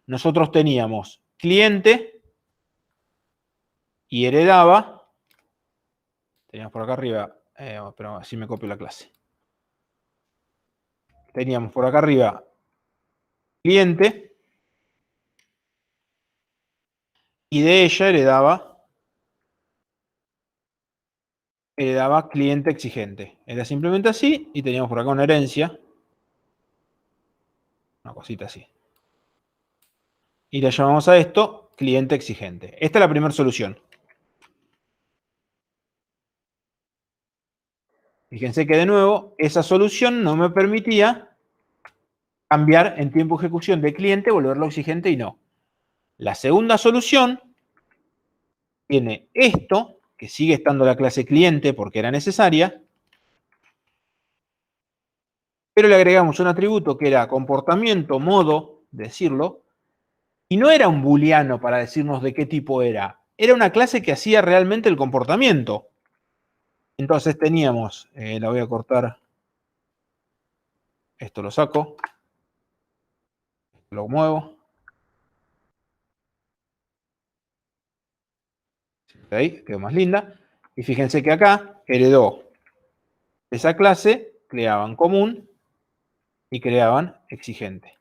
nosotros teníamos cliente y heredaba, teníamos por acá arriba, pero así me copio la clase. Teníamos por acá arriba cliente y de ella heredaba cliente exigente. Era simplemente así y teníamos por acá una herencia, una cosita así. Y le llamamos a esto cliente exigente. Esta es la primera solución. Fíjense que de nuevo, esa solución no me permitía cambiar en tiempo de ejecución de cliente, volverlo exigente y no. La segunda solución tiene esto, que sigue estando la clase cliente porque era necesaria, pero le agregamos un atributo que era comportamiento, modo, decirlo, y no era un booleano para decirnos de qué tipo era. Era una clase que hacía realmente el comportamiento. Entonces teníamos, la voy a cortar, esto lo saco, lo muevo. Ahí quedó más linda. Y fíjense que acá heredó esa clase, creaban común y creaban exigente.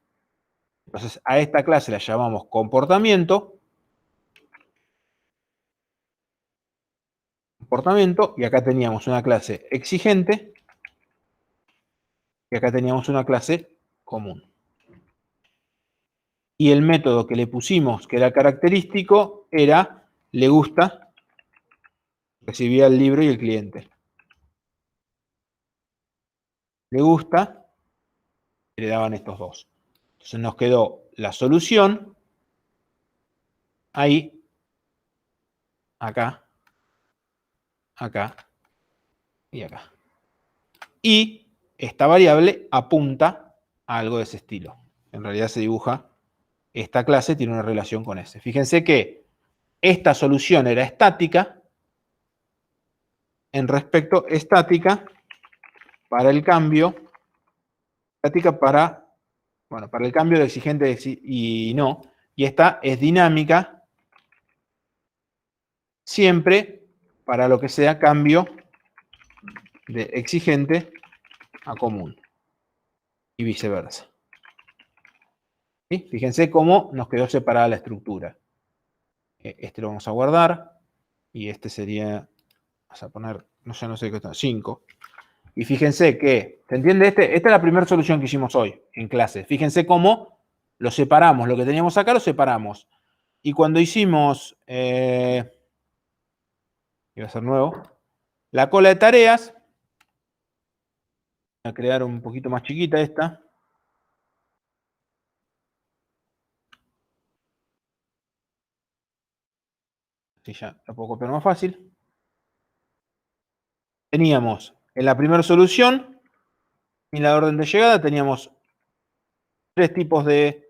Entonces a esta clase la llamamos comportamiento, y acá teníamos una clase exigente y acá teníamos una clase común. Y el método que le pusimos, que era característico, era le gusta, recibía el libro y el cliente. Le gusta, le daban estos dos. Entonces nos quedó la solución ahí, acá, acá y acá. Y esta variable apunta a algo de ese estilo. En realidad se dibuja, esta clase tiene una relación con ese. Fíjense que esta solución era estática, en respecto estática para el cambio, estática para el cambio de exigente y no, y esta es dinámica siempre para lo que sea cambio de exigente a común y viceversa. ¿Sí? Fíjense cómo nos quedó separada la estructura. Este lo vamos a guardar y este sería, vamos a poner, no sé qué está, 5. Y fíjense que, ¿se entiende? Esta es la primera solución que hicimos hoy en clase. Fíjense cómo lo separamos, lo que teníamos acá lo separamos. Y cuando hicimos, iba a ser nuevo, La cola de tareas, voy a crear un poquito más chiquita esta. Así ya la puedo copiar más fácil. Teníamos en la primera solución, en la orden de llegada, teníamos 3 tipos de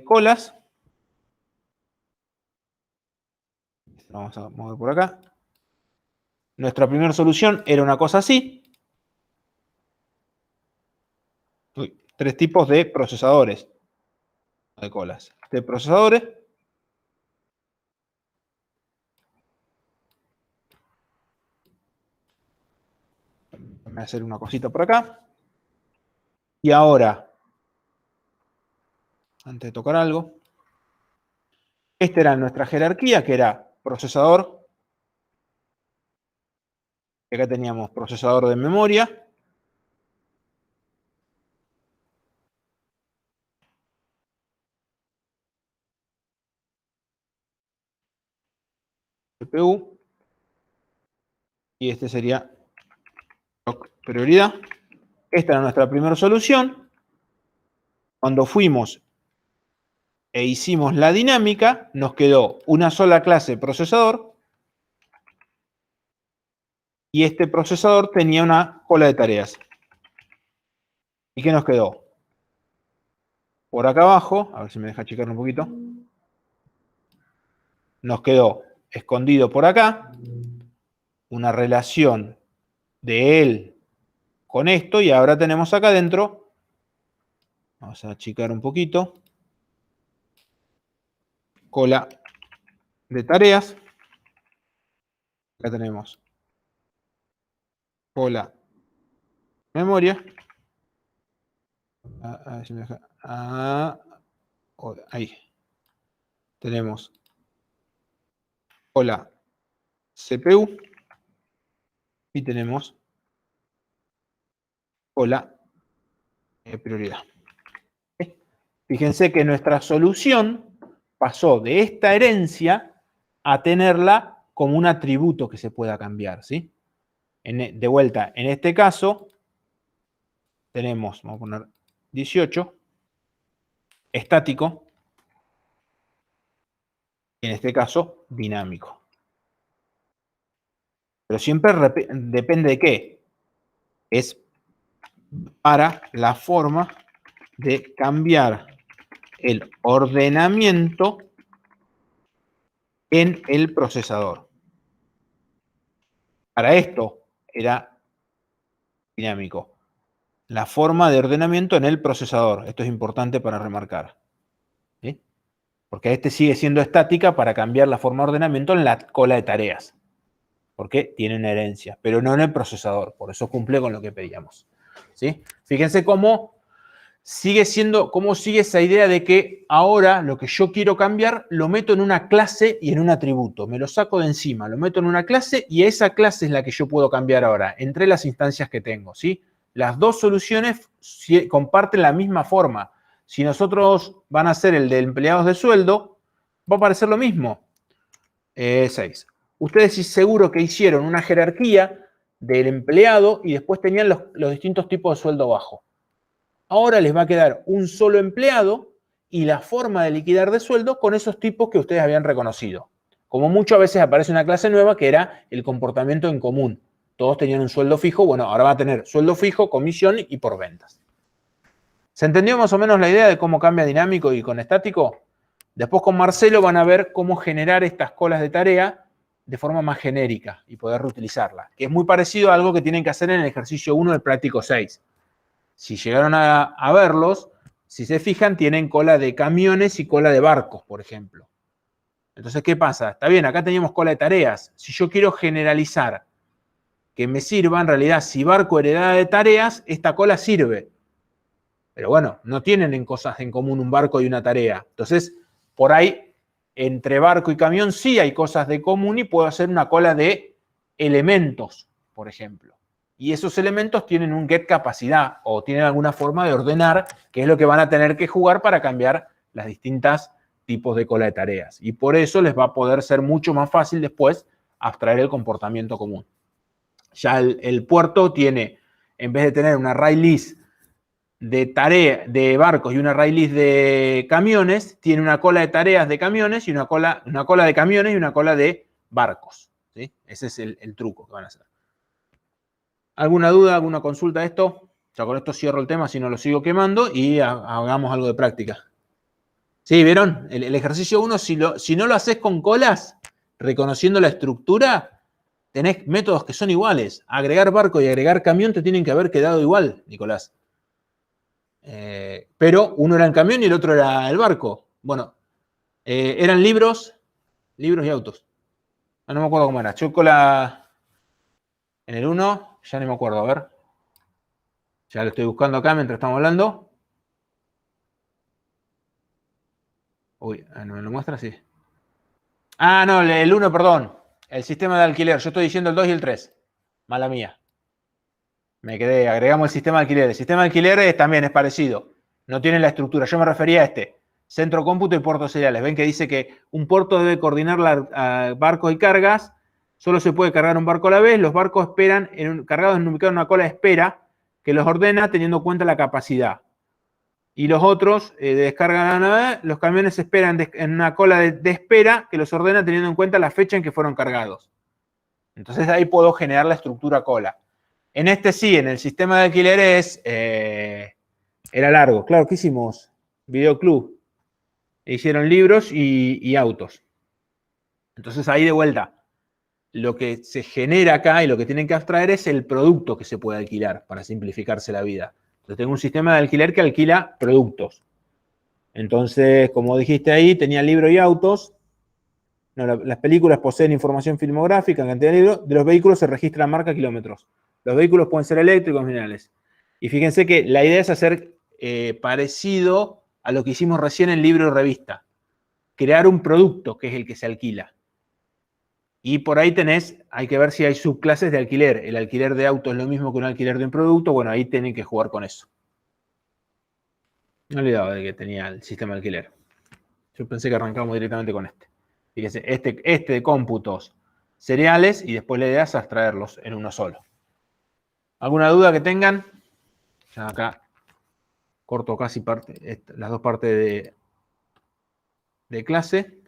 colas. Vamos a mover por acá. Nuestra primera solución era una cosa así. 3 tipos de procesadores. De colas. De procesadores. Voy a hacer una cosita por acá. Y ahora, antes de tocar algo, esta era nuestra jerarquía, que era procesador. Acá teníamos procesador de memoria. CPU. Y este sería prioridad. Esta era nuestra primera solución. Cuando fuimos e hicimos la dinámica, nos quedó una sola clase procesador. Y este procesador tenía una cola de tareas. ¿Y qué nos quedó? Por acá abajo, a ver si me deja checar un poquito. Nos quedó escondido por acá una relación de él con esto, y ahora tenemos acá adentro, vamos a achicar un poquito, cola de tareas. Acá tenemos cola memoria. A ver si me deja. Ahí. Tenemos cola CPU y tenemos cola prioridad. Fíjense que nuestra solución pasó de esta herencia a tenerla como un atributo que se pueda cambiar, ¿sí? De vuelta, en este caso, tenemos, vamos a poner 18, estático, y en este caso, dinámico. Pero siempre depende de qué. Es para la forma de cambiar el ordenamiento en el procesador. Para esto era dinámico. La forma de ordenamiento en el procesador. Esto es importante para remarcar. ¿Sí? Porque este sigue siendo estática para cambiar la forma de ordenamiento en la cola de tareas. Porque tiene una herencia, pero no en el procesador. Por eso cumple con lo que pedíamos. ¿Sí? Fíjense cómo sigue esa idea de que ahora lo que yo quiero cambiar lo meto en una clase y en un atributo. Me lo saco de encima, lo meto en una clase y esa clase es la que yo puedo cambiar ahora, entre las instancias que tengo, ¿sí? Las dos soluciones comparten la misma forma. Si nosotros van a hacer el de empleados de sueldo, va a aparecer lo mismo. 6. Ustedes seguro que hicieron una jerarquía del empleado y después tenían los distintos tipos de sueldo bajo. Ahora les va a quedar un solo empleado y la forma de liquidar de sueldo con esos tipos que ustedes habían reconocido. Como mucho, a veces aparece una clase nueva que era el comportamiento en común. Todos tenían un sueldo fijo. Bueno, ahora va a tener sueldo fijo, comisión y por ventas. ¿Se entendió más o menos la idea de cómo cambia dinámico y con estático? Después con Marcelo van a ver cómo generar estas colas de tarea de forma más genérica y poder reutilizarla, que es muy parecido a algo que tienen que hacer en el ejercicio 1 del práctico 6. Si llegaron a verlos, si se fijan, tienen cola de camiones y cola de barcos, por ejemplo. Entonces, ¿qué pasa? Está bien, acá teníamos cola de tareas. Si yo quiero generalizar que me sirva, en realidad, si barco heredada de tareas, esta cola sirve. Pero bueno, no tienen cosas en común un barco y una tarea. Entonces, por ahí, entre barco y camión sí hay cosas de común y puedo hacer una cola de elementos, por ejemplo. Y esos elementos tienen un get capacidad o tienen alguna forma de ordenar, que es lo que van a tener que jugar para cambiar las distintas tipos de cola de tareas. Y por eso les va a poder ser mucho más fácil después abstraer el comportamiento común. Ya el puerto tiene, en vez de tener un array list de barcos y un array list de camiones, tiene una cola de tareas de camiones y una cola de camiones y una cola de barcos. ¿Sí? Ese es el truco que van a hacer. ¿Alguna duda, alguna consulta de esto? Ya con esto cierro el tema, si no lo sigo quemando y hagamos algo de práctica. ¿Sí? ¿Vieron? El ejercicio 1, si no lo haces con colas, reconociendo la estructura, tenés métodos que son iguales. Agregar barco y agregar camión te tienen que haber quedado igual, Nicolás. Pero uno era el camión y el otro era el barco. Bueno, eran libros y autos. No me acuerdo cómo era. Chocola en el 1, ya no me acuerdo, a ver. Ya lo estoy buscando acá mientras estamos hablando. Uy, ¿no me lo muestra? Sí. Ah, no, el 1, perdón. El sistema de alquiler. Yo estoy diciendo el 2 y el 3. Mala mía. Me quedé, agregamos el sistema de alquiler. El sistema de alquiler también es parecido. No tiene la estructura. Yo me refería a este. Centro cómputo y puertos seriales. Ven que dice que un puerto debe coordinar barcos y cargas. Solo se puede cargar un barco a la vez. Los barcos esperan cargados en una cola de espera que los ordena teniendo en cuenta la capacidad. Y los otros descargan a la nave. Los camiones esperan en una cola de espera que los ordena teniendo en cuenta la fecha en que fueron cargados. Entonces ahí puedo generar la estructura cola. En este sí, en el sistema de alquileres era largo. Claro, ¿qué hicimos? Videoclub. Hicieron libros y autos. Entonces ahí de vuelta, lo que se genera acá y lo que tienen que abstraer es el producto que se puede alquilar para simplificarse la vida. Entonces tengo un sistema de alquiler que alquila productos. Entonces, como dijiste ahí, tenía libros y autos. No, las películas poseen información filmográfica en cantidad de libros. De los vehículos se registra marca kilómetros. Los vehículos pueden ser eléctricos, minerales. Y fíjense que la idea es hacer parecido a lo que hicimos recién en libro y revista. Crear un producto que es el que se alquila. Y por ahí hay que ver si hay subclases de alquiler. El alquiler de auto es lo mismo que un alquiler de un producto. Bueno, ahí tienen que jugar con eso. Me he olvidado de que tenía el sistema de alquiler. Yo pensé que arrancamos directamente con este. Fíjense, este de cómputos seriales y después la idea es abstraerlos en uno solo. ¿Alguna duda que tengan? Ya acá corto casi las dos partes de clase.